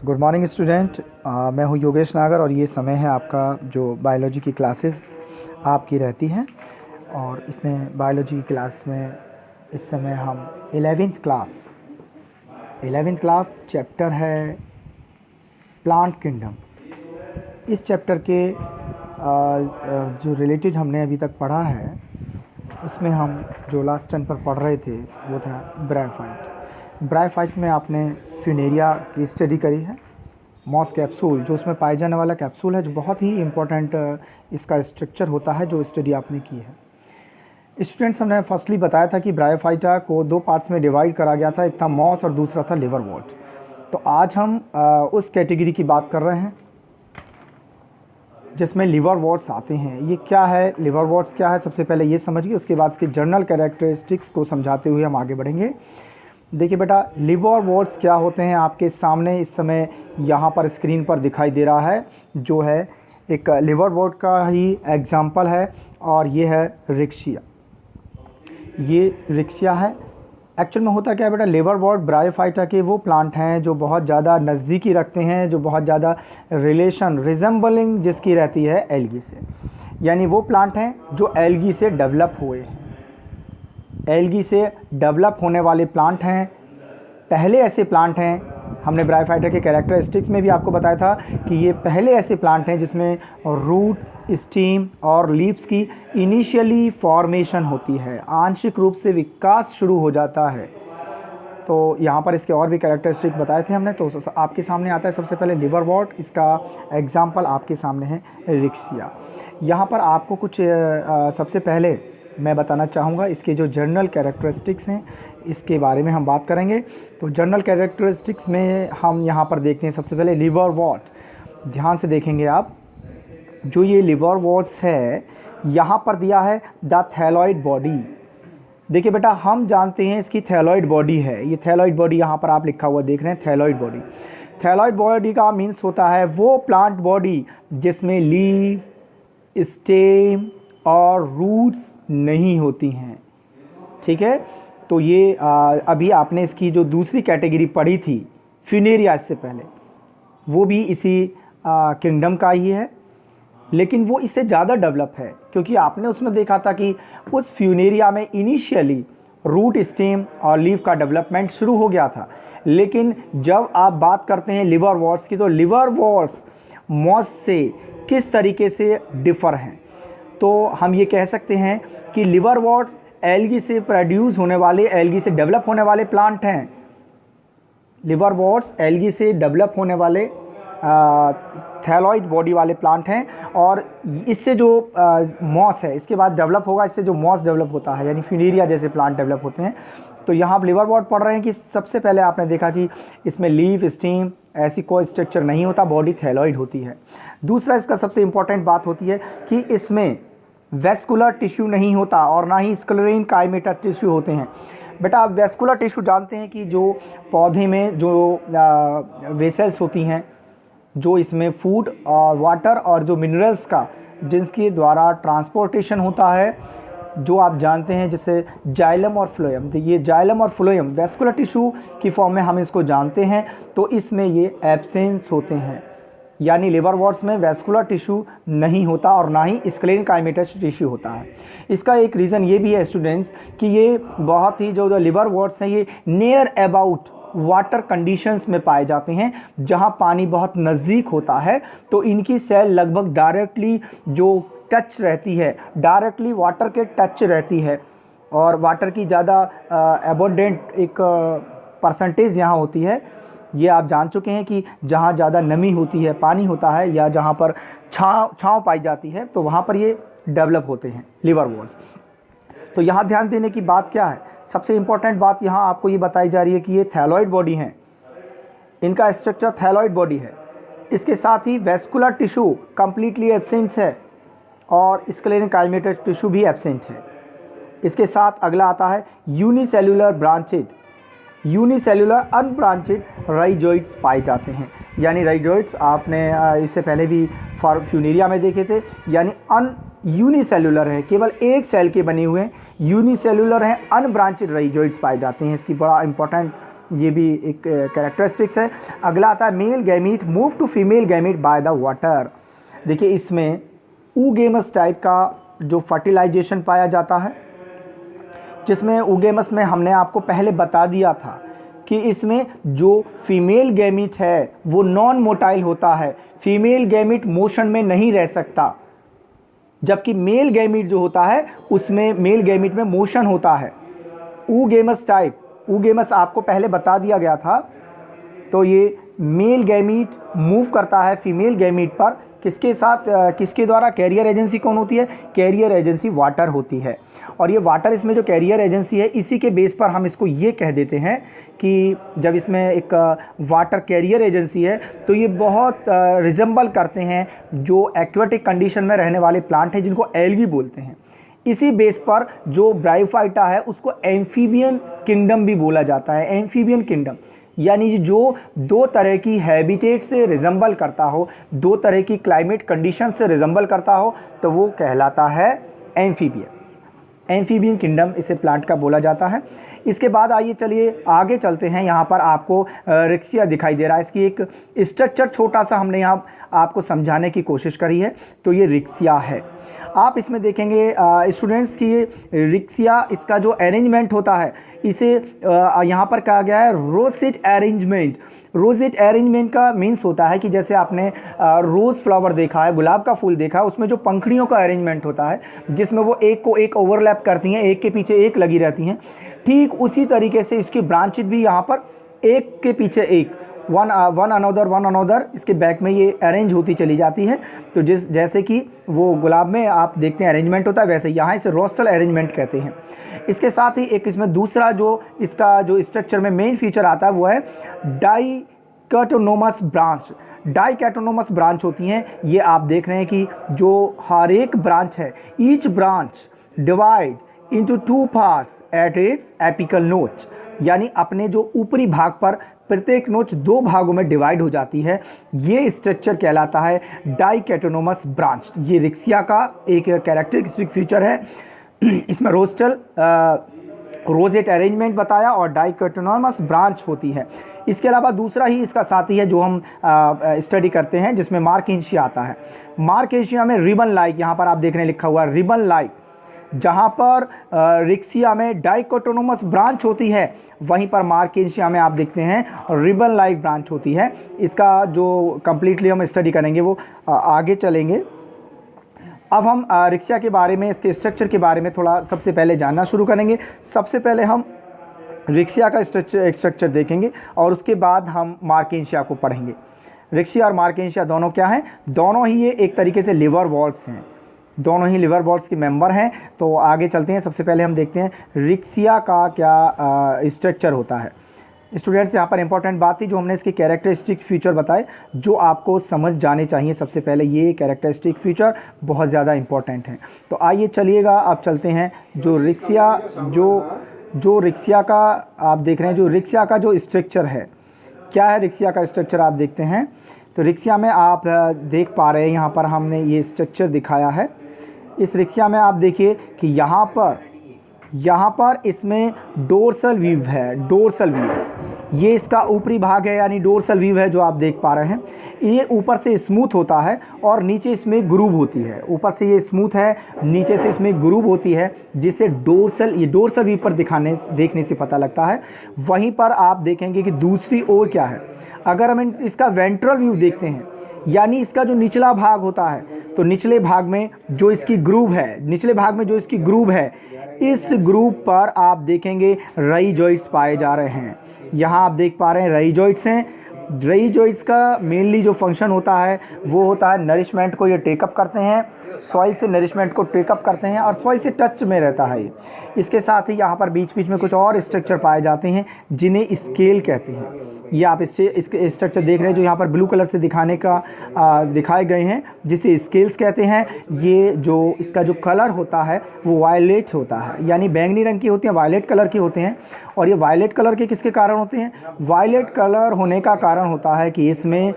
Good morning student. मैं हूं योगेश नागर और ये समय है आपका जो बायोलॉजी की क्लासेस आपकी रहती हैं। और इसमें बायोलॉजी की क्लास में इस समय हम 11वीं क्लास चैप्टर है प्लांट किंगडम। इस चैप्टर के जो रिलेटेड हमने अभी तक पढ़ा है उसमें हम जो लास्ट टर्न पर पढ़ रहे थे वो था ब्रायोफाइट में आपने फ्यूनेरिया की स्टडी करी है। मॉस कैप्सूल जो उसमें पाए जाने वाला कैप्सूल है, जो बहुत ही इम्पोर्टेंट इसका स्ट्रक्चर होता है, जो स्टडी आपने की है। स्टूडेंट्स, हमने फर्स्टली बताया था कि ब्रायोफाइटा को दो पार्ट्स में डिवाइड करा गया था, एक था मॉस और दूसरा था लिवरवॉर्ट। तो आज हम उस कैटेगरी की बात कर रहे हैं जिसमें लिवरवॉर्ट्स आते हैं। ये क्या है, लिवरवॉर्ट्स क्या है, सबसे पहले ये समझिए, उसके बाद इसके जर्नल कैरेक्टरिस्टिक्स को समझाते हुए हम आगे बढ़ेंगे। देखिए बेटा, लिवरवॉर्ट्स क्या होते हैं आपके सामने इस समय यहाँ पर स्क्रीन पर दिखाई दे रहा है, जो है एक लिवरवॉर्ट का ही एग्जाम्पल है। और ये है रिक्शिया, ये रिक्शिया है। एक्चुअल में होता क्या है बेटा, लिवरवॉर्ट ब्रायोफाइटा के वो प्लांट हैं जो बहुत ज़्यादा नज़दीकी रखते हैं, जो बहुत ज़्यादा रिजेम्बलिंग जिसकी रहती है एल्गी से। यानी वो प्लांट हैं जो एल्गी से डेवलप हुए हैं, एल्गी से डेवलप होने वाले प्लांट हैं। पहले ऐसे प्लांट हैं, हमने ब्रायोफाइटा के कैरेक्टरिस्टिक्स में भी आपको बताया था कि ये पहले ऐसे प्लांट हैं जिसमें रूट, स्टीम और लीव्स की इनिशियली फॉर्मेशन होती है, आंशिक रूप से विकास शुरू हो जाता है। तो यहाँ पर इसके और भी कैरेक्टरिस्टिक बताए थे हमने। तो आपके सामने आता है सबसे पहले लिवरवॉर्ट, इसका एग्जाम्पल आपके सामने है रिक्शिया। यहाँ पर आपको कुछ सबसे पहले मैं बताना चाहूँगा, इसके जो जर्नल कैरेक्टरिस्टिक्स हैं इसके बारे में हम बात करेंगे। तो जर्नल कैरेक्टरिस्टिक्स में हम यहाँ पर देखते हैं सबसे पहले लिवरवॉर्ट। ध्यान से देखेंगे आप, जो ये लिवरवॉर्ट्स है यहाँ पर दिया है द थैलॉइड बॉडी। देखिए बेटा, हम जानते हैं इसकी थैलॉइड बॉडी है, ये थैलॉइड बॉडी यहाँ पर आप लिखा हुआ देख रहे हैं, थैलॉइड बॉडी। थैलॉइड बॉडी का मीन्स होता है वो प्लांट बॉडी जिसमें लीव, स्टेम और रूट्स नहीं होती हैं। ठीक है, तो ये अभी आपने इसकी जो दूसरी कैटेगरी पढ़ी थी फ्यूनेरिया, इससे पहले वो भी इसी किंगडम का ही है, लेकिन वो इससे ज़्यादा डेवलप है, क्योंकि आपने उसमें देखा था कि उस फ्यूनेरिया में इनिशियली रूट, स्टेम और लीव का डेवलपमेंट शुरू हो गया था। लेकिन जब आप बात करते हैं लिवरवॉर्ट्स की, तो लिवरवॉर्ट्स मॉस से किस तरीके से डिफ़र हैं, तो हम ये कह सकते हैं कि लिवरवॉर्ट्स एल्गी से प्रोड्यूस होने वाले, एल्गी से डेवलप होने वाले प्लांट हैं। लिवरवॉर्ट्स एल्गी से डेवलप होने वाले थैलॉइड बॉडी वाले प्लांट हैं। और इससे जो मॉस है इसके बाद डेवलप होगा, इससे जो मॉस डेवलप होता है, यानी फ्यूनेरिया जैसे प्लांट डेवलप होते हैं। तो यहाँ आप लिवरवॉर्ट पढ़ रहे हैं कि सबसे पहले आपने देखा कि इसमें लीफ, स्टीम ऐसी कोई स्ट्रक्चर नहीं होता, बॉडी थैलॉइड होती है। दूसरा इसका सबसे इम्पॉर्टेंट बात होती है कि इसमें वेस्कुलर टिश्यू नहीं होता और ना ही स्क्लेरल काइमेटा टिश्यू होते हैं। बेटा, आप वेस्कुलर टिश्यू जानते हैं कि जो पौधे में जो वेसल्स होती हैं, जो इसमें फूड और वाटर और जो मिनरल्स का जिसके द्वारा ट्रांसपोर्टेशन होता है, जो आप जानते हैं जैसे जाइलम और फ्लोएम। तो ये जाइलम और फ्लोएम वेस्कुलर टिश्यू की फॉर्म में हम इसको जानते हैं, तो इसमें ये एब्सेंस होते हैं। यानी लिवरवॉर्ट्स में वेस्कुलर टिश्यू नहीं होता और ना ही स्क्लेरल काइमेटस टिश्यू होता है। इसका एक रीज़न ये भी है स्टूडेंट्स कि ये बहुत ही जो लिवरवॉर्ट्स हैं ये नियर अबाउट वाटर कंडीशंस में पाए जाते हैं, जहां पानी बहुत नज़दीक होता है। तो इनकी सेल लगभग डायरेक्टली जो टच रहती है, डायरेक्टली वाटर के टच रहती है, और वाटर की ज़्यादा एबोंडेंट एक परसेंटेज यहाँ होती है। ये आप जान चुके हैं कि जहाँ ज़्यादा नमी होती है, पानी होता है, या जहाँ पर छाँव पाई जाती है, तो वहाँ पर ये डेवलप होते हैं लिवरवॉर्ट्स। तो यहाँ ध्यान देने की बात क्या है, सबसे इम्पॉर्टेंट बात यहाँ आपको ये बताई जा रही है कि ये थैलॉइड बॉडी हैं, इनका स्ट्रक्चर थैलॉइड बॉडी है। इसके साथ ही वेस्कुलर टिश्यू कम्प्लीटली एब्सेंट है और स्क्लेरल काइमेटस टिश्यू भी एब्सेंट है। इसके साथ अगला आता है यूनिसेल्युलर ब्रांचेड, यूनिसेल्युलर अनब्रांचेड राइजोइड्स पाए जाते हैं। यानी राइजोइड्स आपने इससे पहले भी फ्यूनेरिया में देखे थे, यानी यूनिसेल्युलर है, केवल एक सेल के बने हुए हैं, यूनिसेल्युलर हैं, अनब्रांचेड राइजोइड्स पाए जाते हैं। इसकी बड़ा इंपॉर्टेंट ये भी एक कैरेक्टरिस्टिक्स है। अगला आता है male gamete move to female gamete by the water. देखिए इसमें oogamous टाइप का जो फर्टिलाइजेशन पाया जाता है, जिसमें oogamous में हमने आपको पहले बता दिया था कि इसमें जो फीमेल गैमीट है वो नॉन मोटाइल होता है, फीमेल गैमीट मोशन में नहीं रह सकता, जबकि मेल गैमीट जो होता है उसमें मेल गैमीट में मोशन होता है। oogamous टाइप, oogamous आपको पहले बता दिया गया था। तो ये मेल गैमीट मूव करता है फीमेल गैमीट पर, किसके साथ, किसके द्वारा? कैरियर एजेंसी कौन होती है? कैरियर एजेंसी वाटर होती है। और ये वाटर, इसमें जो कैरियर एजेंसी है, इसी के बेस पर हम इसको ये कह देते हैं कि जब इसमें एक वाटर कैरियर एजेंसी है तो ये बहुत रिजेंबल करते हैं जो एक्वेटिक कंडीशन में रहने वाले प्लांट हैं जिनको एल्गी बोलते हैं। इसी बेस पर जो ब्रायोफाइटा है उसको एम्फीबियन किंगडम भी बोला जाता है। एम्फीबियन किंगडम यानी जो दो तरह की हैबिटेट से रिजेंबल करता हो, दो तरह की क्लाइमेट कंडीशन से रिजेंबल करता हो, तो वो कहलाता है एम्फीबियंस। एम्फीबियन किंगडम इसे प्लांट का बोला जाता है। इसके बाद आइए चलिए आगे चलते हैं। यहाँ पर आपको रिक्सिया दिखाई दे रहा है, इसकी एक स्ट्रक्चर छोटा सा हमने यहाँ आपको समझाने की कोशिश करी है। तो ये रिक्सिया है। आप इसमें देखेंगे स्टूडेंट्स की ये रिक्सिया, इसका जो अरेंजमेंट होता है इसे यहाँ पर कहा गया है रोसेट अरेंजमेंट। रोसेट अरेंजमेंट का मीन्स होता है कि जैसे आपने रोज़ फ्लावर देखा है, गुलाब का फूल देखा है, उसमें जो पंखड़ियों का अरेंजमेंट होता है जिसमें वो एक को एक ओवरलैप करती हैं, एक के पीछे एक लगी रहती हैं, ठीक उसी तरीके से इसकी ब्रांचेज भी यहाँ पर एक के पीछे एक, वन अनदर इसके बैक में ये अरेंज होती चली जाती है। तो जैसे कि वो गुलाब में आप देखते हैं अरेंजमेंट होता है, वैसे यहाँ इसे रोस्टल अरेंजमेंट कहते हैं। इसके साथ ही एक इसमें दूसरा जो इसका जो स्ट्रक्चर में मेन फीचर आता है वो है डाइकोटोनोमस ब्रांच। डाइकोटोनोमस ब्रांच होती हैं, ये आप देख रहे हैं कि जो हर एक ब्रांच है, each branch divide into two parts at its apical नोच, यानी अपने जो ऊपरी भाग पर प्रत्येक नोच दो भागों में डिवाइड हो जाती है। ये स्ट्रक्चर कहलाता है डाइकोटोनोमस ब्रांच। ये रिक्सिया का एक कैरेक्टरिस्टिक फीचर है। इसमें रोजेट अरेंजमेंट बताया और डाइकोटोनोमस ब्रांच होती है। इसके अलावा दूसरा ही इसका साथी है जो हम स्टडी करते हैं, जिसमें मार्केंशिया आता है। मार्केंशिया में रिबन लाइक, यहाँ पर आप देख रहे हैं लिखा हुआ रिबन लाइक, जहाँ पर रिक्सिया में डाइकोटोनोमस ब्रांच होती है, वहीं पर मार्केंशिया में आप देखते हैं रिबन लाइक ब्रांच होती है। इसका जो कंप्लीटली हम स्टडी करेंगे वो आगे चलेंगे। अब हम रिक्सिया के बारे में, इसके स्ट्रक्चर के बारे में थोड़ा सबसे पहले जानना शुरू करेंगे। सबसे पहले हम रिक्सिया का स्ट्रक्चर देखेंगे और उसके बाद हम मार्केंशिया को पढ़ेंगे। रिक्सिया और मार्केंशिया दोनों क्या हैं? दोनों ही ये एक तरीके से लिवर वॉल्स हैं, दोनों ही लिवर वॉल्स के मेंबर हैं। तो आगे चलते हैं। सबसे पहले हम देखते हैं रिक्सिया का क्या स्ट्रक्चर होता है। स्टूडेंट्स, यहाँ पर इंपॉर्टेंट बात थी जो हमने इसके कैरेक्टरिस्टिक फीचर बताए, जो आपको समझ जाने चाहिए। सबसे पहले ये कैरेक्टरिस्टिक फीचर बहुत ज़्यादा इंपॉर्टेंट हैं। तो आइए चलिएगा, अब चलते हैं जो रिक्सिया जो रिक्सिया का आप देख रहे हैं, जो रिक्सिया का जो स्ट्रक्चर है, क्या है रिक्सिया का स्ट्रक्चर आप देखते हैं। तो रिक्सिया में आप देख पा रहे हैं, यहाँ पर हमने ये स्ट्रक्चर दिखाया है। इस रिक्सिया में आप देखिए कि यहाँ पर इसमें डोर्सल व्यू है। डोर्सल व्यू ये इसका ऊपरी भाग है, यानी डोर्सल व्यू है जो आप देख पा रहे हैं। ये ऊपर से स्मूथ होता है और नीचे इसमें ग्रूव होती है। ऊपर से ये स्मूथ है, नीचे से इसमें ग्रूव होती है, जिससे ये डोर्सल व्यू पर देखने से पता लगता है। वहीं पर आप देखेंगे कि दूसरी ओर क्या है, अगर हम इसका वेंट्रल व्यू देखते हैं, यानी इसका जो निचला भाग होता है, तो निचले भाग में जो इसकी ग्रूव है, इस ग्रूव पर आप देखेंगे राइजोइड्स पाए जा रहे हैं। यहाँ आप देख पा रहे हैं राइजोइड्स हैं। राइजोइड्स का मेनली जो फंक्शन होता है वो होता है नरिशमेंट को ये टेकअप करते हैं, सॉइल से नरिशमेंट को टेकअप करते हैं और सॉइल से टच में रहता है ये। इसके साथ ही यहाँ पर बीच बीच में कुछ और स्ट्रक्चर पाए जाते हैं जिन्हें स्केल कहते हैं। ये आप इसके स्ट्रक्चर देख रहे हैं जो यहाँ पर ब्लू कलर से दिखाए गए हैं, जिसे स्केल्स कहते हैं। ये जो इसका जो कलर होता है वो वायलेट होता है, यानी बैंगनी रंग की होती हैं, वायलेट कलर के होते हैं। और ये वायलेट कलर के किसके कारण होते हैं? वायलेट कलर होने का कारण होता है कि इसमें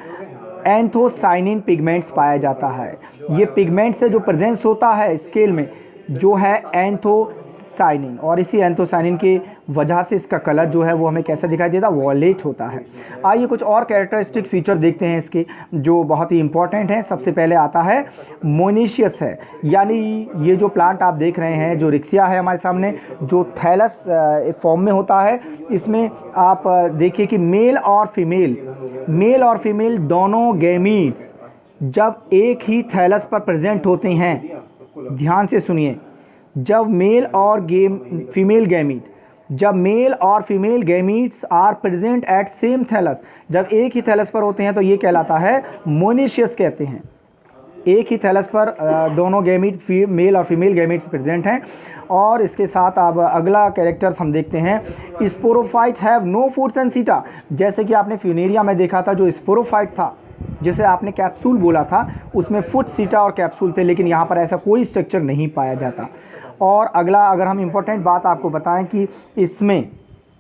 एंथोसाइनिन पिगमेंट्स पाया जाता है। ये पिगमेंट से जो प्रेजेंस होता है स्केल में, जो है एंथोसाइनिन, और इसी एंथोसाइनिन की वजह से इसका कलर जो है वो हमें कैसा दिखाई देता है, वॉयलेट होता है। आइए कुछ और कैरेक्टरिस्टिक फीचर देखते हैं इसके जो बहुत ही इंपॉर्टेंट हैं। सबसे पहले आता है मोनेशियस है, यानी ये जो प्लांट आप देख रहे हैं, जो रिक्सिया है हमारे सामने, जो थैलस फॉर्म में होता है, इसमें आप देखिए कि मेल और फीमेल दोनों गैमीट्स जब एक ही थैलस पर प्रेजेंट होते हैं, ध्यान से सुनिए, जब मेल और female gametes are present at same thallus, जब एक ही थैलस पर होते हैं तो ये कहलाता है मोनेशियस कहते हैं। एक ही थैलस पर दोनों गैमीट मेल और फीमेल गैमीट्स प्रेजेंट हैं। और इसके साथ अब अगला कैरेक्टर्स हम देखते हैं, sporophyte have no foods and seta. जैसे कि आपने फ्यूनेरिया में देखा था, जो स्पोरोफाइट था जिसे आपने कैप्सूल बोला था, उसमें फुट, सीटा और कैप्सूल थे, लेकिन यहाँ पर ऐसा कोई स्ट्रक्चर नहीं पाया जाता। और अगला अगर हम इम्पोर्टेंट बात आपको बताएं कि इसमें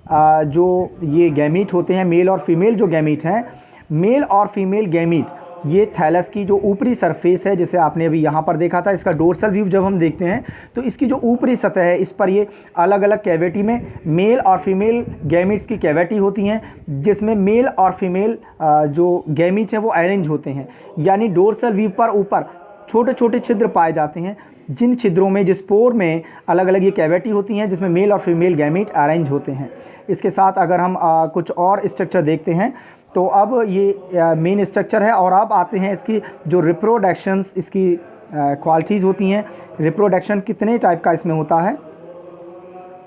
जो ये गैमीट होते हैं, मेल और फीमेल जो गैमीट हैं, मेल और फीमेल गैमीट, ये थैलस की जो ऊपरी सरफेस है, जिसे आपने अभी यहाँ पर देखा था, इसका डोर्सल व्यू जब हम देखते हैं तो इसकी जो ऊपरी सतह है, इस पर ये अलग अलग कैविटी में मेल और फीमेल गैमीट्स की कैविटी होती हैं, जिसमें मेल और फीमेल जो गैमीट्स हैं वो अरेंज होते हैं। यानी डोर्सल व्यू पर ऊपर छोटे छोटे छिद्र पाए जाते हैं, जिन छिद्रों में, जिस पोर में अलग अलग ये कैविटी होती हैं, जिसमें मेल और फीमेल गैमीट अरेंज होते हैं। इसके साथ अगर हम कुछ और स्ट्रक्चर देखते हैं तो अब ये मेन स्ट्रक्चर है। और अब आते हैं इसकी जो रिप्रोडक्शंस, इसकी क्वालिटीज़ होती हैं। रिप्रोडक्शन कितने टाइप का इसमें होता है,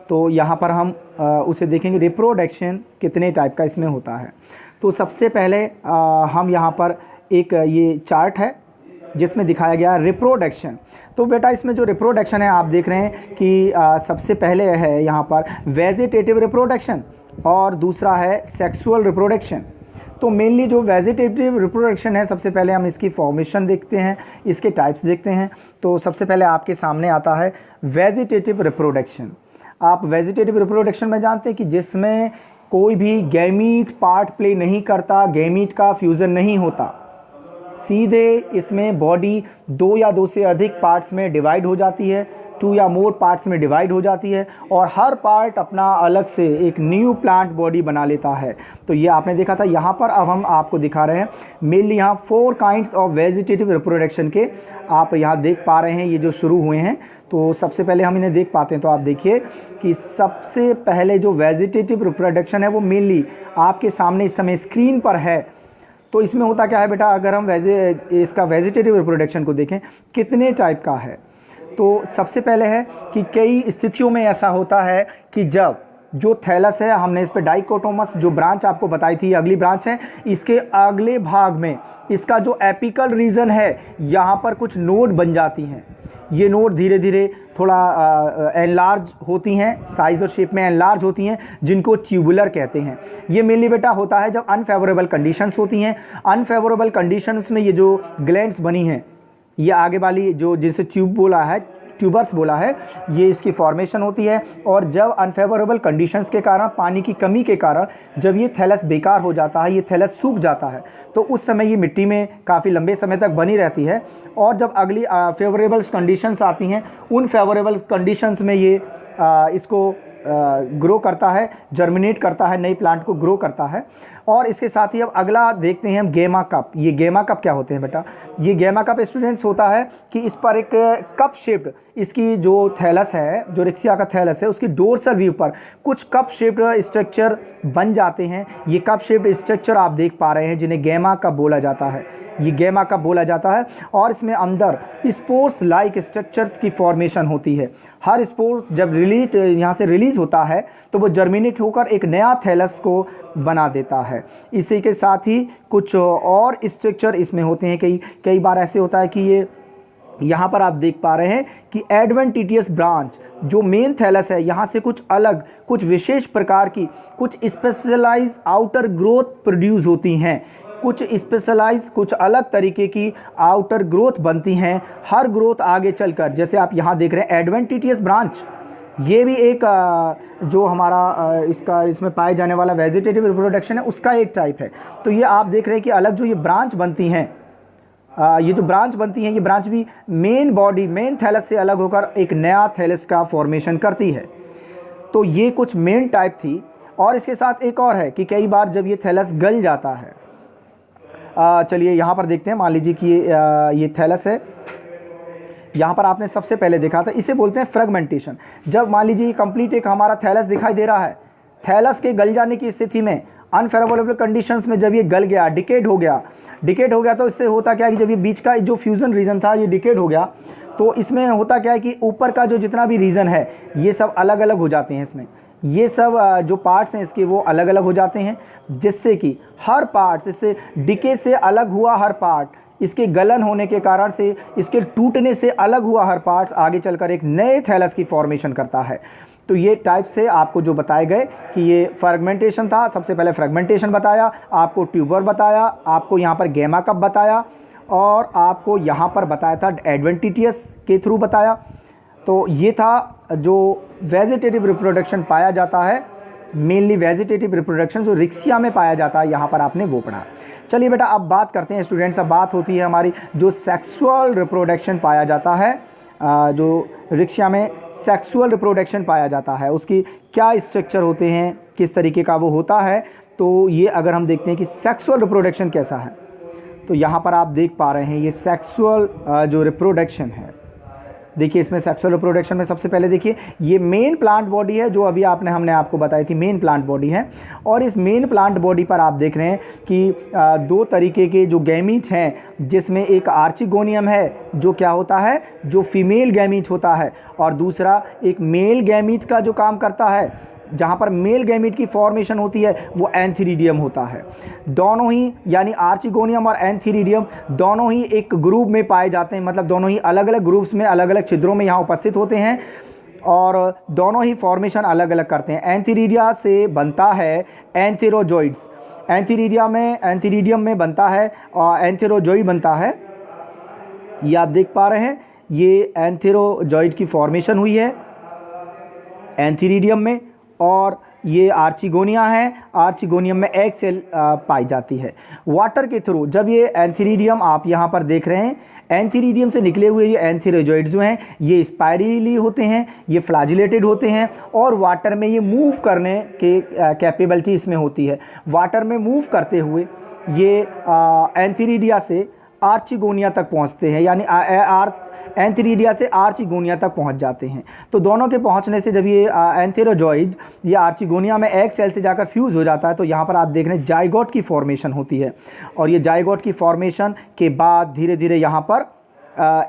तो यहाँ पर हम उसे देखेंगे, रिप्रोडक्शन कितने टाइप का इसमें होता है। तो सबसे पहले हम यहाँ पर एक ये चार्ट है जिसमें दिखाया गया है रिप्रोडक्शन। तो बेटा इसमें जो रिप्रोडक्शन है आप देख रहे हैं कि सबसे पहले है यहाँ पर वेजिटेटिव रिप्रोडक्शन और दूसरा है सेक्सुअल रिप्रोडक्शन। तो मेनली जो वेजिटेटिव रिप्रोडक्शन है, सबसे पहले हम इसकी फॉर्मेशन देखते हैं, इसके टाइप्स देखते हैं। तो सबसे पहले आपके सामने आता है वेजिटेटिव रिप्रोडक्शन। आप वेजिटेटिव रिप्रोडक्शन में जानते हैं कि जिसमें कोई भी गैमीट पार्ट प्ले नहीं करता, गैमीट का फ्यूज़न नहीं होता, सीधे इसमें बॉडी 2 या 2 से अधिक पार्ट्स में डिवाइड हो जाती है, 2 या मोर पार्ट्स में डिवाइड हो जाती है, और हर पार्ट अपना अलग से एक न्यू प्लांट बॉडी बना लेता है। तो ये आपने देखा था यहाँ पर। अब हम आपको दिखा रहे हैं मेनली यहाँ 4 काइंड्स ऑफ वेजिटेटिव रिप्रोडक्शन के आप यहाँ देख पा रहे हैं, ये जो शुरू हुए हैं। तो सबसे पहले हम इन्हें देख पाते हैं। तो आप देखिए कि सबसे पहले जो वेजिटेटिव रिप्रोडक्शन है वो मेनली आपके सामने इस समय स्क्रीन पर है। तो इसमें होता क्या है बेटा, अगर हम इसका वेजिटेटिव रिप्रोडक्शन को देखें कितने टाइप का है, तो सबसे पहले है कि कई स्थितियों में ऐसा होता है कि जब जो थैलस है, हमने इस पर डाइकोटोमस जो ब्रांच आपको बताई थी, अगली ब्रांच है, इसके अगले भाग में इसका जो एपिकल रीजन है, यहाँ पर कुछ नोड बन जाती हैं। ये नोड धीरे धीरे थोड़ा एनलार्ज होती हैं, साइज़ और शेप में एनलार्ज होती हैं, जिनको ट्यूबुलर कहते हैं। ये मेनली बेटा होता है जब अनफेवरेबल कंडीशंस होती हैं। अनफेवरेबल कंडीशंस में ये जो ग्लैंड्स बनी हैं, ये आगे वाली जो जिसे ट्यूबर्स बोला है, ये इसकी फॉर्मेशन होती है। और जब अनफेवरेबल कंडीशंस के कारण, पानी की कमी के कारण, जब ये थैलस बेकार हो जाता है, ये थैलस सूख जाता है, तो उस समय ये मिट्टी में काफ़ी लंबे समय तक बनी रहती है। और जब अगली फेवरेबल कंडीशंस आती हैं, उन फेवरेबल कंडीशंस में ये इसको ग्रो करता है, जर्मिनेट करता है, नई प्लांट को ग्रो करता है। और इसके साथ ही अब अगला देखते हैं हम गेमा कप। ये गेमा कप क्या होते हैं बेटा? ये गेमा कप स्टूडेंट्स होता है कि इस पर एक कप शेप्ड, इसकी जो थैलस है, जो रिक्सिया का थैलस है, उसकी डोर्सल व्यू पर कुछ कप शेप्ड स्ट्रक्चर बन जाते हैं। ये कप शेप्ड स्ट्रक्चर आप देख पा रहे हैं, जिन्हें गेमा कप बोला जाता है। ये गेमा कप बोला जाता है। और इसमें अंदर स्पोर्स लाइक स्ट्रक्चर्स की फॉर्मेशन होती है। हर स्पोर्स जब यहाँ से रिलीज़ होता है तो वो जर्मिनेट होकर एक नया थैलस को बना देता है। इसी के साथ ही कुछ और स्ट्रक्चर इसमें होते हैं। कई बार ऐसे होता है कि ये यहाँ पर आप देख पा रहे हैं कि एडवेंटिटियस ब्रांच जो मेन थैलस है, यहाँ से कुछ अलग, कुछ विशेष प्रकार की, कुछ स्पेशलाइज आउटर ग्रोथ प्रोड्यूस होती हैं। कुछ स्पेशलाइज, कुछ अलग तरीके की आउटर ग्रोथ बनती हैं। हर ग्रोथ आगे चलकर, जैसे आप यहाँ देख रहे हैं एडवेंटिटियस ब्रांच, ये भी एक जो हमारा इसमें पाए जाने वाला वेजिटेटिव रिप्रोडक्शन है, उसका एक टाइप है। तो ये आप देख रहे हैं कि अलग जो ये ब्रांच बनती हैं, ये जो ब्रांच बनती हैं, ये ब्रांच भी मेन बॉडी, मेन थैलस से अलग होकर एक नया थैलस का फॉर्मेशन करती है। तो ये कुछ मेन टाइप थी। और इसके साथ एक और है कि कई बार जब ये थैलस गल जाता है, चलिए यहाँ पर देखते हैं। मान लीजिए कि ये थैलस है, यहाँ पर आपने सबसे पहले देखा था, इसे बोलते हैं फ्रेगमेंटेशन। जब मान लीजिए कंप्लीट एक हमारा थैलस दिखाई दे रहा है, थैलस के गल जाने की स्थिति में, अनफेवरेबल कंडीशंस में जब ये गल गया, डिकेड हो गया, तो इससे होता क्या है कि जब ये बीच का जो फ्यूजन रीजन था ये डिकेड हो गया, तो इसमें होता क्या है कि ऊपर का जो जितना भी रीजन है ये सब अलग अलग हो जाते हैं। इसमें ये सब जो पार्ट्स हैं इसके वो अलग अलग हो जाते हैं, जिससे कि हर पार्ट्स, इससे डिके से अलग हुआ हर पार्ट, इसके गलन होने के कारण से, इसके टूटने से अलग हुआ हर पार्ट्स आगे चलकर एक नए थैलस की फॉर्मेशन करता है। तो ये टाइप से आपको जो बताए गए कि ये फ्रेगमेंटेशन था। सबसे पहले फ्रेगमेंटेशन बताया, आपको ट्यूबर बताया, आपको यहाँ पर गैमा कप बताया, और आपको यहाँ पर बताया था एडवेंटिटियस के थ्रू बताया। तो ये था जो वेजिटेटिव रिप्रोडक्शन पाया जाता है, मेनली वेजिटेटिव रिप्रोडक्शन जो रिक्सिया में पाया जाता है, यहाँ पर आपने वो पढ़ा। चलिए बेटा अब बात करते हैं स्टूडेंट्स, अब बात होती है हमारी जो सेक्सुअल रिप्रोडक्शन पाया जाता है, जो रिक्सिया में सेक्सुअल रिप्रोडक्शन पाया जाता है, उसकी क्या स्ट्रक्चर होते हैं, किस तरीके का वो होता है। तो ये अगर हम देखते हैं कि सेक्सुअल रिप्रोडक्शन कैसा है, तो यहाँ पर आप देख पा रहे हैं ये सेक्सुअल जो रिप्रोडक्शन है। देखिए इसमें सेक्सुअल रिप्रोडक्शन में सबसे पहले देखिए ये मेन प्लांट बॉडी है, जो अभी हमने आपको बताई थी मेन प्लांट बॉडी है। और इस मेन प्लांट बॉडी पर आप देख रहे हैं कि दो तरीके के जो गैमीट हैं, जिसमें एक आर्चिगोनियम है जो क्या होता है, जो फीमेल गैमीट होता है, और दूसरा एक मेल गैमीट का जो काम करता है, जहाँ पर मेल गैमीट की फॉर्मेशन होती है वो एंथीरिडियम होता है। दोनों ही यानी आर्चिगोनियम और एंथीरिडियम दोनों ही एक ग्रुप में पाए जाते हैं, मतलब दोनों ही अलग अलग ग्रुप्स में, अलग अलग छिद्रों में यहाँ उपस्थित होते हैं, और दोनों ही फॉर्मेशन अलग अलग करते हैं। एंथीरिडिया से बनता है एंथेरोजोइड्स, एंथीरिडियम में बनता है और एंथेरोजोइड बनता है। ये आप देख पा रहे हैं, ये एंथेरोजोइड की फॉर्मेशन हुई है एंथीरिडियम में, और ये आर्चिगोनिया है, आर्चिगोनियम में एग सेल पाई जाती है। वाटर के थ्रू जब ये एंथीरिडियम आप यहाँ पर देख रहे हैं, एंथीरिडियम से निकले हुए ये एंथेरोजोइड्स जो हैं ये स्पाइरली होते हैं, ये फ्लैजिलेटेड होते हैं, और वाटर में ये मूव करने के कैपेबिलिटी इसमें होती है। वाटर में मूव करते हुए ये एंथीरिडिया से आर्चिगोनिया तक पहुँचते हैं, यानी एंथीरिडिया से आर्चिगोनिया तक पहुंच जाते हैं। तो दोनों के पहुंचने से जब ये एंथेरोजोइड ये आर्चिगोनिया में एग सेल से जाकर फ्यूज़ हो जाता है, तो यहाँ पर आप देख रहे हैं जाइगोट की फॉर्मेशन होती है, और ये जाइगोट की फॉर्मेशन के बाद धीरे धीरे यहाँ पर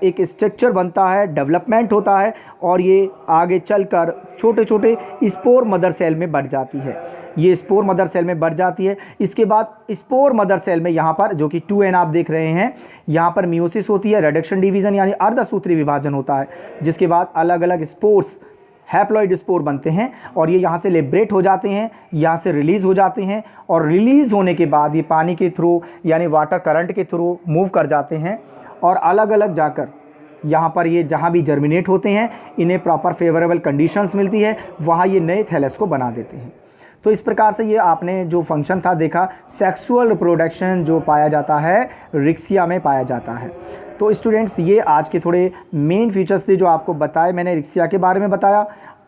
एक स्ट्रक्चर बनता है, डेवलपमेंट होता है, और ये आगे चलकर छोटे छोटे स्पोर मदर सेल में बढ़ जाती है। ये स्पोर मदर सेल में बढ़ जाती है। इसके बाद स्पोर मदर सेल में यहाँ पर जो कि 2n आप देख रहे हैं, यहाँ पर मियोसिस होती है, रिडक्शन डिवीज़न यानी अर्धसूत्री विभाजन होता है, जिसके बाद अलग अलग स्पोर्स, हैप्लॉइड स्पोर बनते हैं, और ये यहाँ से लिबरेट हो जाते हैं, यहाँ से रिलीज़ हो जाते हैं, और रिलीज़ होने के बाद ये पानी के थ्रू यानी वाटर करंट के थ्रू मूव कर जाते हैं, और अलग अलग जाकर यहाँ पर ये जहाँ भी जर्मिनेट होते हैं, इन्हें प्रॉपर फेवरेबल कंडीशंस मिलती है, वहाँ ये नए थैलस को बना देते हैं। तो इस प्रकार से ये आपने जो फंक्शन था देखा, सेक्सुअल रिप्रोडक्शन जो पाया जाता है रिक्सिया में पाया जाता है। तो स्टूडेंट्स ये आज के थोड़े मेन फीचर्स थे जो आपको बताए, मैंने रिक्सिया के बारे में बताया।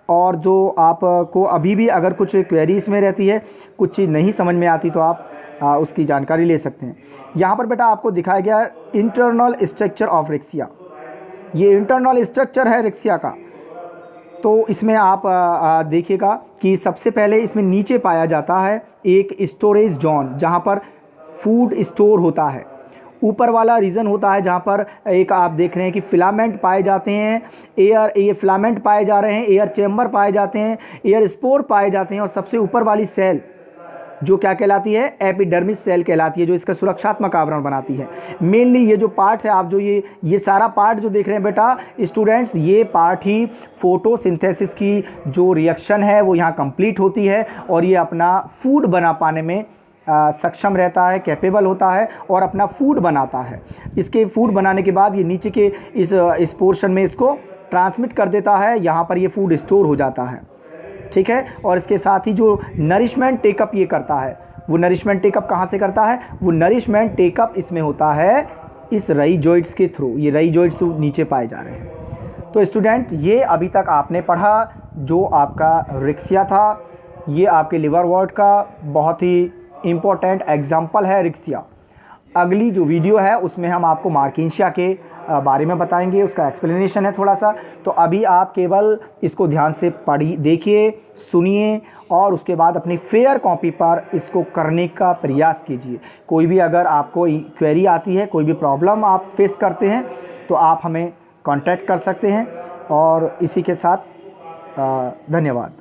और जो आपको अभी भी अगर कुछ क्वेरीज में रहती है, कुछ चीज़ नहीं समझ में आती, तो आप उसकी जानकारी ले सकते हैं। यहाँ पर बेटा आपको दिखाया गया इंटरनल स्ट्रक्चर ऑफ रिक्सिया। ये इंटरनल स्ट्रक्चर है रिक्सिया का। तो इसमें आप देखिएगा कि सबसे पहले इसमें नीचे पाया जाता है एक स्टोरेज जोन, जहाँ पर फूड स्टोर होता है। ऊपर वाला रीजन होता है जहाँ पर एक आप देख रहे हैं कि फिलामेंट पाए जाते हैं, ये फिलामेंट पाए जा रहे हैं, एयर चैम्बर पाए जाते हैं, एयर स्पोर पाए जाते हैं, और सबसे ऊपर वाली सेल जो क्या कहलाती है, एपिडर्मिस सेल कहलाती है, जो इसका सुरक्षात्मक आवरण बनाती है। मेनली ये जो पार्ट्स है, आप जो ये सारा पार्ट जो देख रहे हैं बेटा स्टूडेंट्स, ये पार्ट ही फोटोसिंथेसिस की जो रिएक्शन है वो यहाँ कंप्लीट होती है, और ये अपना फूड बना पाने में सक्षम रहता है, कैपेबल होता है, और अपना फूड बनाता है। इसके फूड बनाने के बाद ये नीचे के इस पोर्शन में इसको ट्रांसमिट कर देता है, यहाँ पर ये फूड स्टोर हो जाता है, ठीक है। और इसके साथ ही जो नरिशमेंट टेकअप ये करता है, वो नरिशमेंट टेकअप कहाँ से करता है, वो नरिशमेंट टेकअप इसमें होता है इस राइजोइड्स के थ्रू, ये राइजोइड्स नीचे पाए जा रहे हैं। तो स्टूडेंट, ये अभी तक आपने पढ़ा जो आपका रिक्सिया था, ये आपके लिवरवर्ट का बहुत ही इम्पोर्टेंट एग्जाम्पल है रिक्सिया। अगली जो वीडियो है उसमें हम आपको मार्किंशिया के बारे में बताएंगे, उसका एक्सप्लेनेशन है थोड़ा सा। तो अभी आप केवल इसको ध्यान से पढ़िए, देखिए, सुनिए और उसके बाद अपनी फेयर कॉपी पर इसको करने का प्रयास कीजिए। कोई भी अगर आपको क्वेरी आती है, कोई भी प्रॉब्लम आप फेस करते हैं तो आप हमें कांटेक्ट कर सकते हैं। और इसी के साथ धन्यवाद।